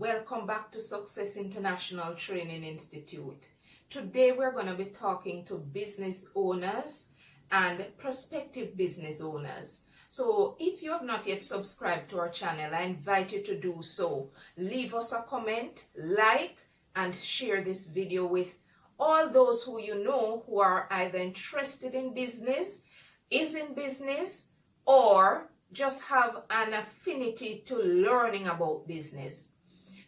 Welcome back to Success International Training Institute. Today we're going to be talking to business owners and prospective business owners. So if you have not yet subscribed to our channel, I invite you to do so. Leave us a comment, like, and share this video with all those who you know who are either interested in business, is in business, or just have an affinity to learning about business.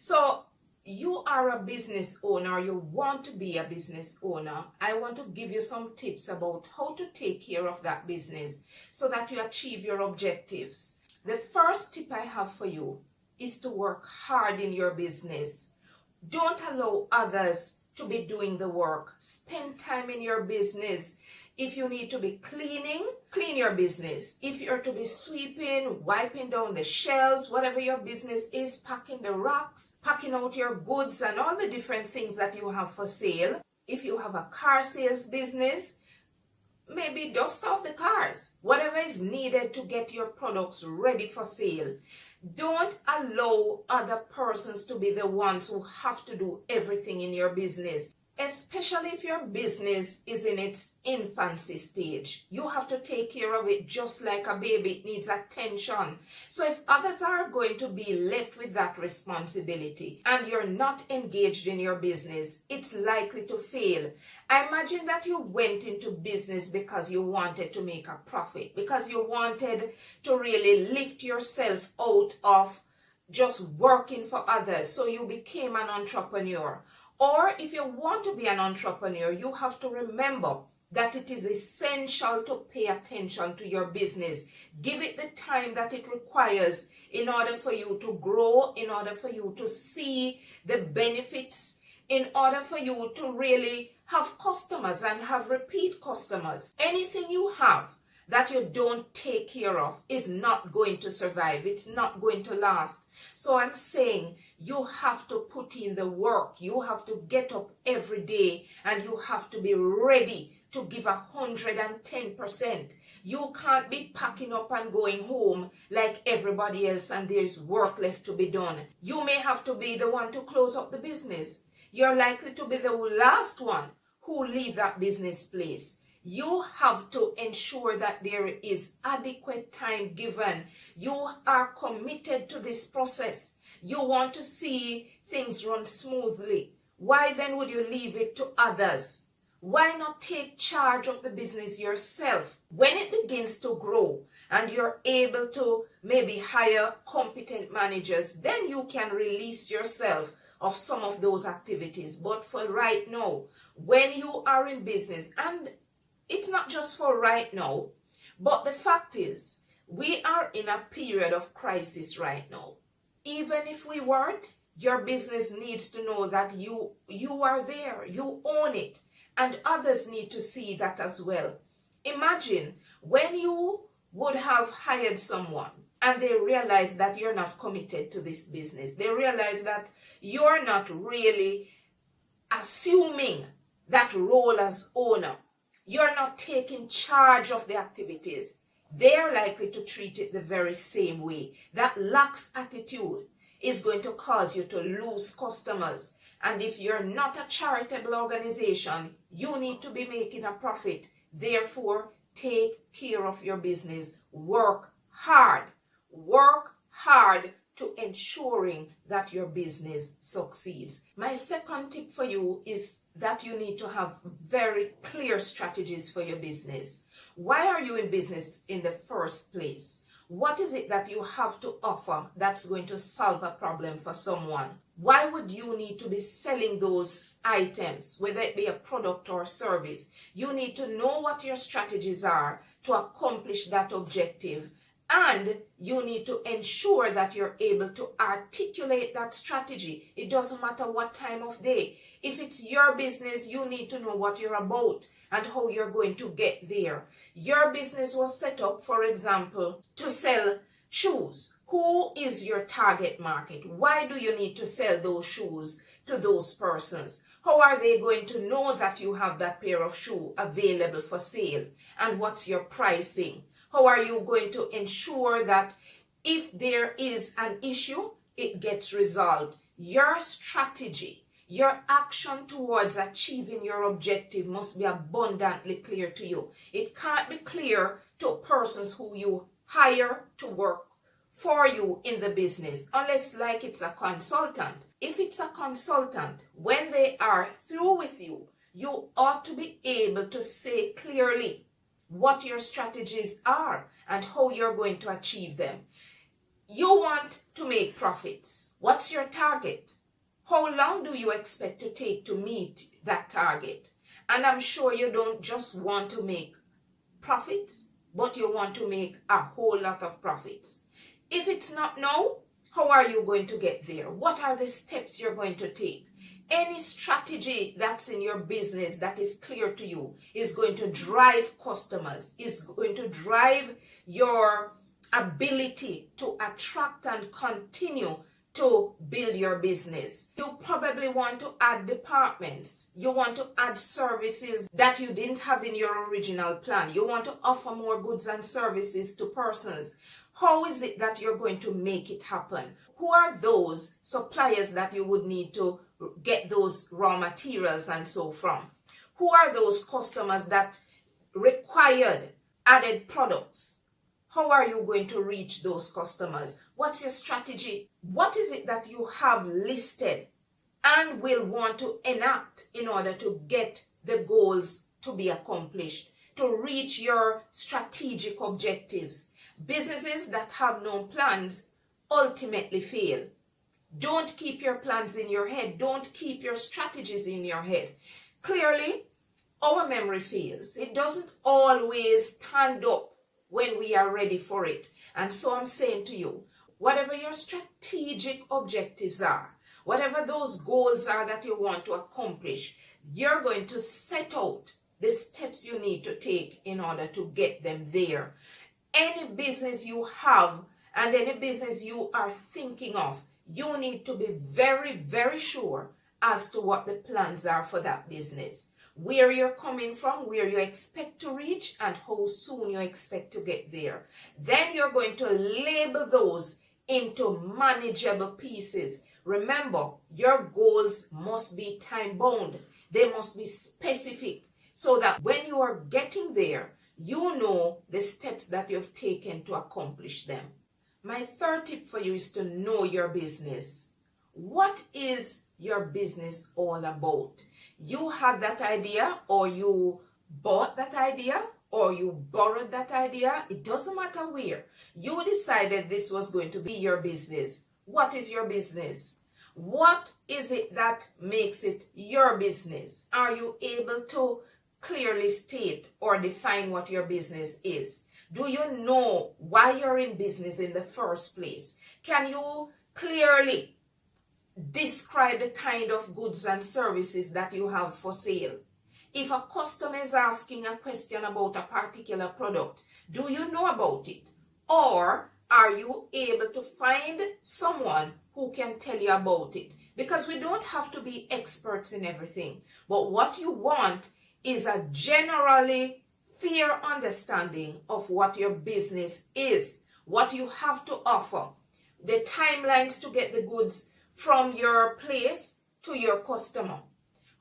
So you are a business owner, you want to be a business owner. I want to give you some tips about how to take care of that business so that you achieve your objectives. The first tip I have for you is to work hard in your business. Don't allow others to be doing the work. Spend time in your business. If you need to be cleaning, clean your business. If you're to be sweeping, wiping down the shelves, whatever your business is, packing the racks, packing out your goods and all the different things that you have for sale. If you have a car sales business, maybe dust off the cars. Whatever is needed to get your products ready for sale. Don't allow other persons to be the ones who have to do everything in your business. Especially if your business is in its infancy stage. You have to take care of it just like a baby. It needs attention. So if others are going to be left with that responsibility and you're not engaged in your business, it's likely to fail. I imagine that you went into business because you wanted to make a profit, because you wanted to really lift yourself out of just working for others. So you became an entrepreneur. Or if you want to be an entrepreneur, you have to remember that it is essential to pay attention to your business. Give it the time that it requires in order for you to grow, in order for you to see the benefits, in order for you to really have customers and have repeat customers. Anything you have that you don't take care of is not going to survive. It's not going to last. So I'm saying you have to put in the work. You have to get up every day and you have to be ready to give 110%. You can't be packing up and going home like everybody else and there's work left to be done. You may have to be the one to close up the business. You're likely to be the last one who leave that business place. You have to ensure that there is adequate time given. You are committed to this process. You want to see things run smoothly. Why then would you leave it to others? Why not take charge of the business yourself? When it begins to grow and you're able to maybe hire competent managers, then you can release yourself of some of those activities. But for right now, when you are in business, and it's not just for right now, but the fact is, we are in a period of crisis right now. Even if we weren't, your business needs to know that you are there, you own it, and others need to see that as well. Imagine when you would have hired someone and they realize that you're not committed to this business. They realize that you're not really assuming that role as owner. You're not taking charge of the activities. They're likely to treat it the very same way. That lax attitude is going to cause you to lose customers. And if you're not a charitable organization, you need to be making a profit. Therefore, take care of your business. Work hard. Work hard to ensuring that your business succeeds. My second tip for you is that you need to have very clear strategies for your business. Why are you in business in the first place? What is it that you have to offer that's going to solve a problem for someone? Why would you need to be selling those items, whether it be a product or a service? You need to know what your strategies are to accomplish that objective. And you need to ensure that you're able to articulate that strategy. It doesn't matter what time of day. If it's your business, you need to know what you're about and how you're going to get there. Your business was set up, for example, to sell shoes. Who is your target market? Why do you need to sell those shoes to those persons? How are they going to know that you have that pair of shoes available for sale? And what's your pricing? How are you going to ensure that if there is an issue, it gets resolved? your strategy, your action towards achieving your objective must be abundantly clear to you. It can't be clear to persons who you hire to work for you in the business, unless like it's a consultant. If it's a consultant, when they are through with you, you ought to be able to say clearly what your strategies are and how you're going to achieve them. You want to make profits. What's your target? How long do you expect to take to meet that target? And I'm sure you don't just want to make profits, but you want to make a whole lot of profits. If it's not now, how are you going to get there? What are the steps you're going to take? Any strategy that's in your business that is clear to you is going to drive customers, is going to drive your ability to attract and continue to build your business. You probably want to add departments. You want to add services that you didn't have in your original plan. You want to offer more goods and services to persons. How is it that you're going to make it happen? Who are those suppliers that you would need to get those raw materials and so from? Who are those customers that required added products? How are you going to reach those customers? What's your strategy? What is it that you have listed and will want to enact in order to get the goals to be accomplished, to reach your strategic objectives? Businesses that have no plans ultimately fail. Don't keep your plans in your head. Don't keep your strategies in your head. Clearly, our memory fails. It doesn't always stand up when we are ready for it. And so I'm saying to you, whatever your strategic objectives are, whatever those goals are that you want to accomplish, you're going to set out the steps you need to take in order to get them there. Any business you have and any business you are thinking of, you need to be very, very sure as to what the plans are for that business. Where you're coming from, where you expect to reach, and how soon you expect to get there. Then you're going to label those into manageable pieces. Remember, your goals must be time-bound. They must be specific so that when you are getting there, you know the steps that you've taken to accomplish them. My third tip for you is to know your business. What is your business all about? You had that idea, or you bought that idea, or you borrowed that idea. It doesn't matter where. You decided this was going to be your business. What is your business? What is it that makes it your business? Are you able to clearly state or define what your business is? Do you know why you're in business in the first place? Can you clearly describe the kind of goods and services that you have for sale? If a customer is asking a question about a particular product, do you know about it? Or are you able to find someone who can tell you about it? Because we don't have to be experts in everything. But what you want is a generally fair understanding of what your business is, what you have to offer, the timelines to get the goods from your place to your customer.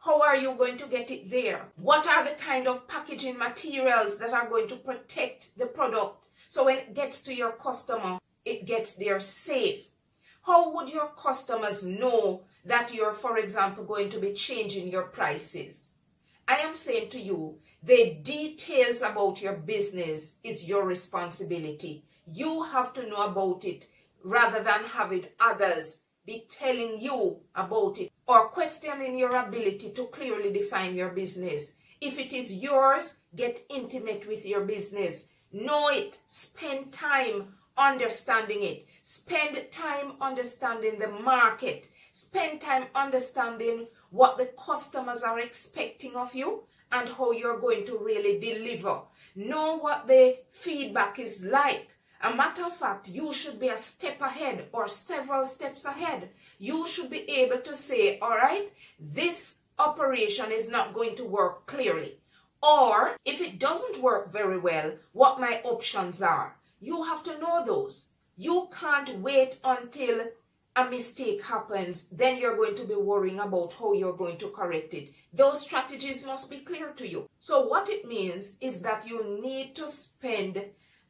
How are you going to get it there? What are the kind of packaging materials that are going to protect the product so when it gets to your customer, it gets there safe? How would your customers know that you're, for example, going to be changing your prices? I am saying to you, the details about your business is your responsibility. You have to know about it rather than having others be telling you about it or questioning your ability to clearly define your business. If it is yours, get intimate with your business. Know it. Spend time understanding it. Spend time understanding the market. Spend time understanding what the customers are expecting of you and how you're going to really deliver. Know what the feedback is like. A matter of fact, you should be a step ahead or several steps ahead. You should be able to say, all right, this operation is not going to work clearly. Or if it doesn't work very well, what my options are. You have to know those. You can't wait until a mistake happens, then you're going to be worrying about how you're going to correct it. Those strategies must be clear to you. So what it means is that you need to spend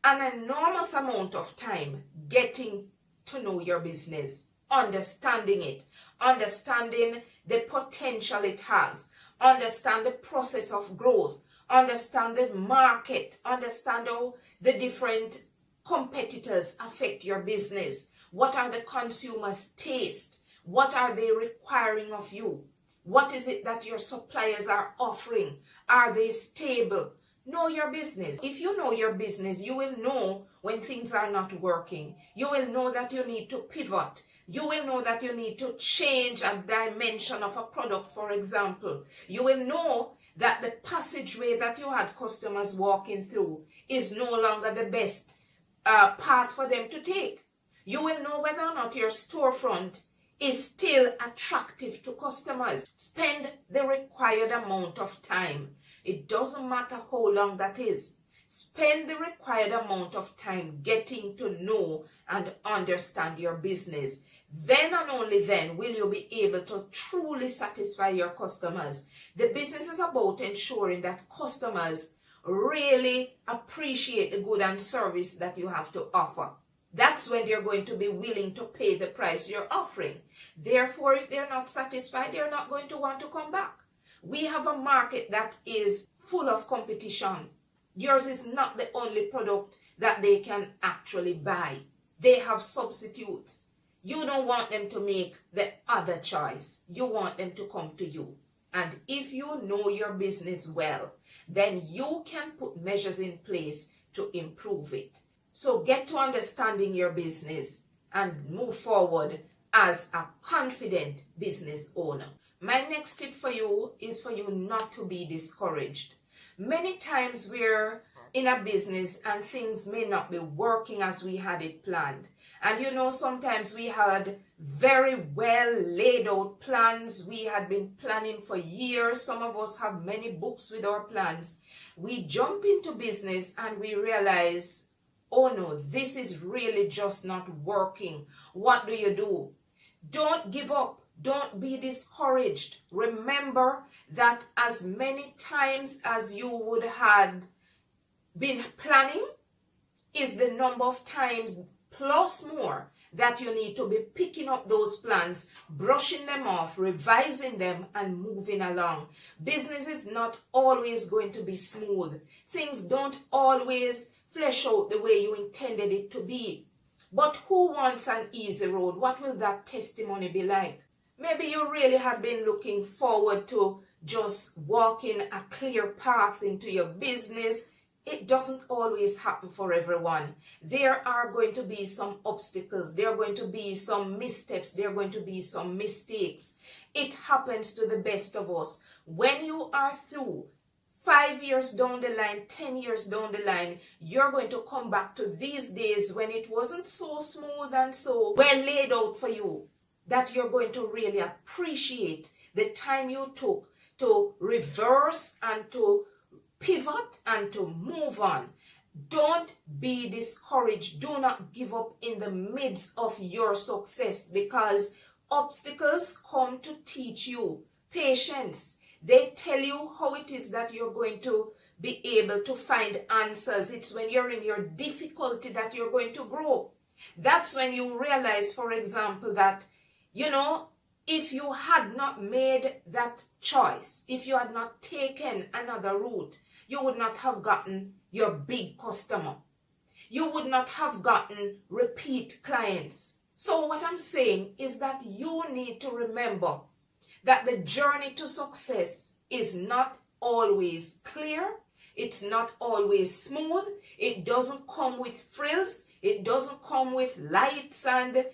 an enormous amount of time getting to know your business, understanding it, understanding the potential it has, understand the process of growth, understand the market, understand how the different competitors affect your business. What are the consumers' taste? What are they requiring of you? What is it that your suppliers are offering? Are they stable? Know your business. If you know your business, you will know when things are not working. You will know that you need to pivot. You will know that you need to change a dimension of a product, for example. You will know that the passageway that you had customers walking through is no longer the best path for them to take. You will know whether or not your storefront is still attractive to customers. Spend the required amount of time. It doesn't matter how long that is. Spend the required amount of time getting to know and understand your business. Then and only then will you be able to truly satisfy your customers. The business is about ensuring that customers really appreciate the good and service that you have to offer. That's when they're going to be willing to pay the price you're offering. Therefore, if they're not satisfied, they're not going to want to come back. We have a market that is full of competition. Yours is not the only product that they can actually buy. They have substitutes. You don't want them to make the other choice. You want them to come to you. And if you know your business well, then you can put measures in place to improve it. So get to understanding your business and move forward as a confident business owner. My next tip for you is for you not to be discouraged. Many times we're in a business and things may not be working as we had it planned. And you know, sometimes we had very well laid out plans. We had been planning for years. Some of us have many books with our plans. We jump into business and we realize, oh no, this is really just not working. What do? Don't give up. Don't be discouraged. Remember that as many times as you would have been planning is the number of times plus more that you need to be picking up those plans, brushing them off, revising them, and moving along. Business is not always going to be smooth. Things don't always flesh out the way you intended it to be. But who wants an easy road? What will that testimony be like? Maybe you really have been looking forward to just walking a clear path into your business. It doesn't always happen for everyone. There are going to be some obstacles. There are going to be some missteps. There are going to be some mistakes. It happens to the best of us. When you are through, 5 years down the line, 10 years down the line, you're going to come back to these days when it wasn't so smooth and so well laid out for you, that you're going to really appreciate the time you took to reverse and to pivot and to move on. Don't be discouraged. Do not give up in the midst of your success, because obstacles come to teach you patience. They tell you how it is that you're going to be able to find answers. It's when you're in your difficulty that you're going to grow. That's when you realize, for example, that, you know, if you had not made that choice, if you had not taken another route, you would not have gotten your big customer. You would not have gotten repeat clients. So what I'm saying is that you need to remember that the journey to success is not always clear. It's not always smooth. It doesn't come with frills. It doesn't come with lights and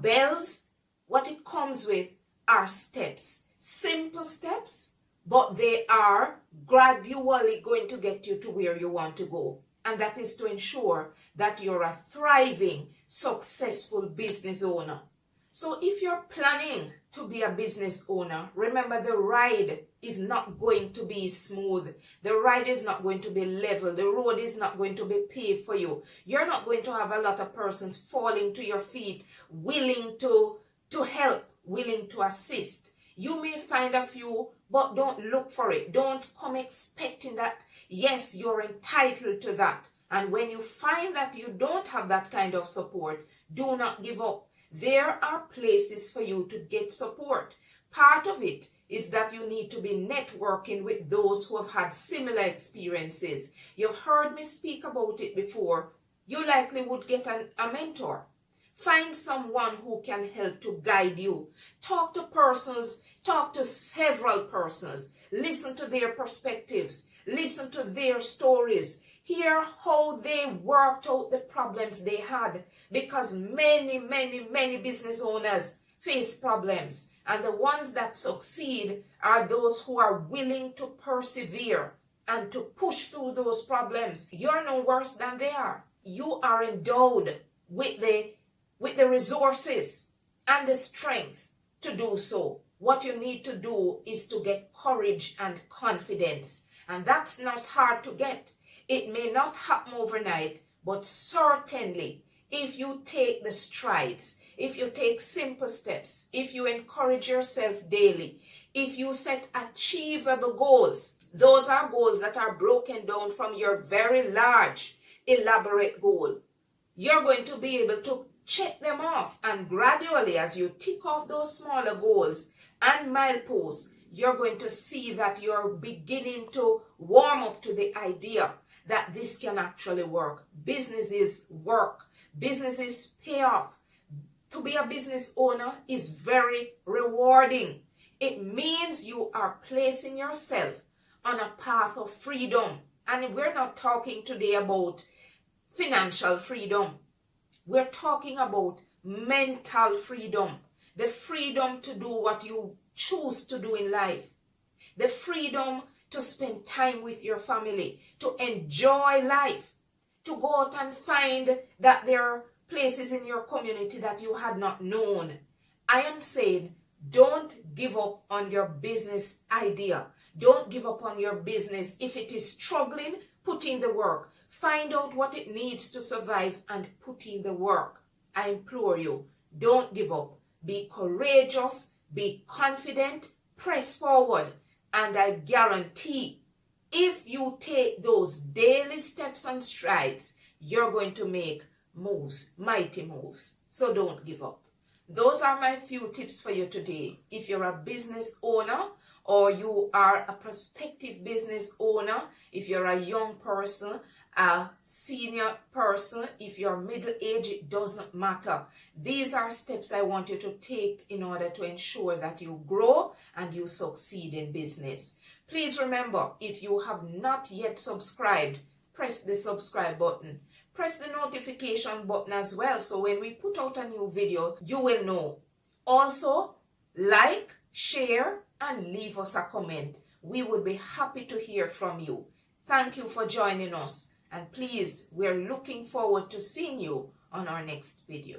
bells. What it comes with are steps. Simple steps, but they are gradually going to get you to where you want to go. And that is to ensure that you're a thriving, successful business owner. So if you're planning to be a business owner, remember the ride is not going to be smooth. The ride is not going to be level. The road is not going to be paved for you. You're not going to have a lot of persons falling to your feet, willing to help, willing to assist. You may find a few, but don't look for it. Don't come expecting that, yes, you're entitled to that. And when you find that you don't have that kind of support, do not give up. There are places for you to get support. Part of it is that you need to be networking with those who have had similar experiences. You've heard me speak about it before. You likely would get a mentor. Find someone who can help to guide you. Talk to several persons. Listen to their perspectives. Listen to their stories. Hear how they worked out the problems they had. Because many business owners face problems. And the ones that succeed are those who are willing to persevere and to push through those problems. You're no worse than they are. You are endowed with the resources and the strength to do so. What you need to do is to get courage and confidence. And that's not hard to get. It may not happen overnight, but certainly if you take the strides, if you take simple steps, if you encourage yourself daily, if you set achievable goals, those are goals that are broken down from your very large, elaborate goal. You're going to be able to check them off, and gradually as you tick off those smaller goals and mileposts, you're going to see that you're beginning to warm up to the idea that this can actually work. Businesses work. Businesses pay off. To be a business owner is very rewarding. It means you are placing yourself on a path of freedom. And we're not talking today about financial freedom. We're talking about mental freedom. The freedom to do what you choose to do in life. The freedom to spend time with your family. To enjoy life. To go out and find that there are places in your community that you had not known. I am saying, don't give up on your business idea. Don't give up on your business. If it is struggling, put in the work. Find out what it needs to survive and put in the work. I implore you, don't give up. Be courageous, be confident, press forward, and I guarantee if you take those daily steps and strides, you're going to make moves, mighty moves. So don't give up. Those are my few tips for you today. If you're a business owner or you are a prospective business owner, if you're a young person, a senior person, if you're middle age, it doesn't matter. These are steps I want you to take in order to ensure that you grow and you succeed in business. Please remember, if you have not yet subscribed, press the subscribe button. Press the notification button as well, so when we put out a new video, you will know. Also, like, share, and leave us a comment. We would be happy to hear from you. Thank you for joining us. And please, we're looking forward to seeing you on our next video.